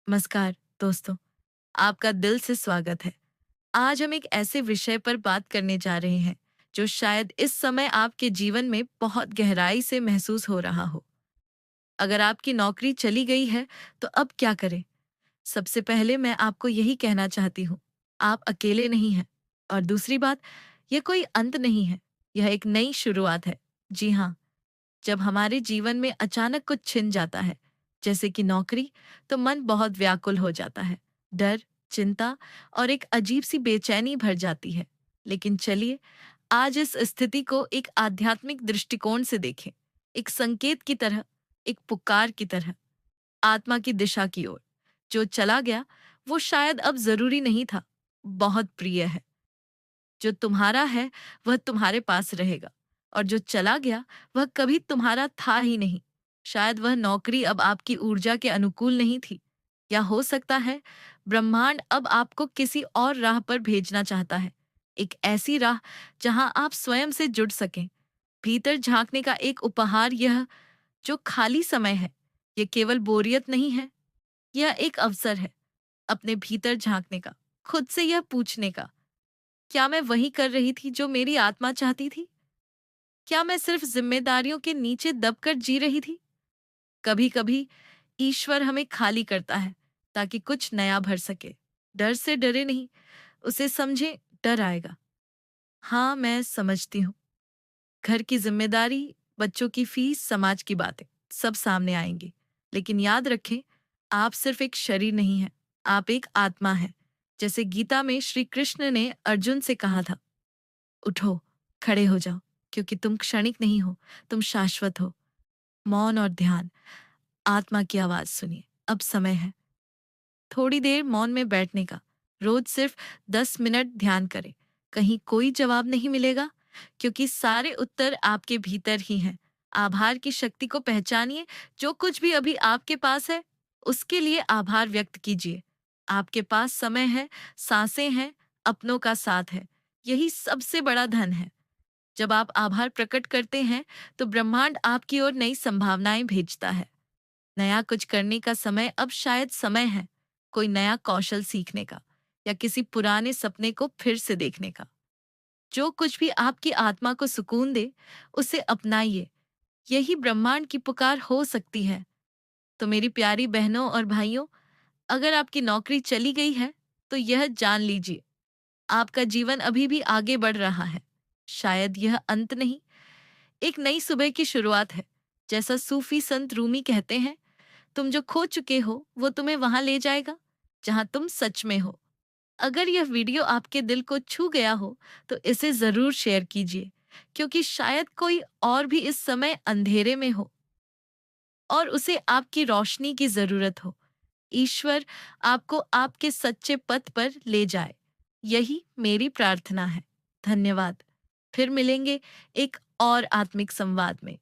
नमस्कार दोस्तों, आपका दिल से स्वागत है। आज हम एक ऐसे विषय पर बात करने जा रहे हैं जो शायद इस समय आपके जीवन में बहुत गहराई से महसूस हो रहा हो। अगर आपकी नौकरी चली गई है तो अब क्या करें? सबसे पहले मैं आपको यही कहना चाहती हूँ, आप अकेले नहीं हैं। और दूसरी बात, यह कोई अंत नहीं है, यह एक नई शुरुआत है। जी हाँ, जब हमारे जीवन में अचानक कुछ छिन जाता है, जैसे कि नौकरी, तो मन बहुत व्याकुल हो जाता है। डर, चिंता और एक अजीब सी बेचैनी भर जाती है। लेकिन चलिए, आज इस स्थिति को एक आध्यात्मिक दृष्टिकोण से देखें, एक संकेत की तरह, एक पुकार की तरह, आत्मा की दिशा की ओर। जो चला गया वो शायद अब जरूरी नहीं था, बहुत प्रिय है। जो तुम्हारा है वह तुम्हारे पास रहेगा, और जो चला गया वह कभी तुम्हारा था ही नहीं। शायद वह नौकरी अब आपकी ऊर्जा के अनुकूल नहीं थी, या हो सकता है ब्रह्मांड अब आपको किसी और राह पर भेजना चाहता है। एक ऐसी राह जहां आप स्वयं से जुड़ सकें। भीतर झांकने का एक उपहार, यह जो खाली समय है, यह केवल बोरियत नहीं है, यह एक अवसर है अपने भीतर झांकने का, खुद से यह पूछने का, क्या मैं वही कर रही थी जो मेरी आत्मा चाहती थी? क्या मैं सिर्फ जिम्मेदारियों के नीचे दबकर जी रही थी? कभी कभी ईश्वर हमें खाली करता है ताकि कुछ नया भर सके। डर से डरे नहीं, उसे समझे, डर आएगा। हाँ, मैं समझती हूँ। घर की जिम्मेदारी, बच्चों की फीस, समाज की बातें, सब सामने आएंगी। लेकिन याद रखें, आप सिर्फ एक शरीर नहीं हैं, आप एक आत्मा हैं। जैसे गीता में श्री कृष्ण ने अर्जुन से कहा था, उठो, खड़े हो जाओ, क्योंकि तुम क्षणिक नहीं हो, तुम शाश्वत हो। मौन और ध्यान, आत्मा की आवाज सुनिए। अब समय है थोड़ी देर मौन में बैठने का। रोज सिर्फ 10 मिनट ध्यान करें। कहीं कोई जवाब नहीं मिलेगा, क्योंकि सारे उत्तर आपके भीतर ही हैं। आभार की शक्ति को पहचानिए। जो कुछ भी अभी आपके पास है, उसके लिए आभार व्यक्त कीजिए। आपके पास समय है, सांसें हैं, अपनों का साथ है। यही सबसे बड़ा धन है। जब आप आभार प्रकट करते हैं, तो ब्रह्मांड आपकी ओर नई संभावनाएं भेजता है। नया कुछ करने का समय अब शायद समय है, कोई नया कौशल सीखने का, या किसी पुराने सपने को फिर से देखने का। जो कुछ भी आपकी आत्मा को सुकून दे, उसे अपनाइए। यही ब्रह्मांड की पुकार हो सकती है। तो मेरी प्यारी बहनों और भाइयों, अगर आपकी नौकरी चली गई है, तो यह जान लीजिए, आपका जीवन अभी भी आगे बढ़ रहा है। शायद यह अंत नहीं, एक नई सुबह की शुरुआत है। जैसा सूफी संत रूमी कहते हैं, तुम जो खो चुके हो वो तुम्हें वहां ले जाएगा जहां तुम सच में हो। अगर यह वीडियो आपके दिल को छू गया हो, तो इसे जरूर शेयर कीजिए, क्योंकि शायद कोई और भी इस समय अंधेरे में हो और उसे आपकी रोशनी की जरूरत हो। ईश्वर आपको आपके सच्चे पथ पर ले जाए, यही मेरी प्रार्थना है। धन्यवाद। फिर मिलेंगे एक और आत्मिक संवाद में।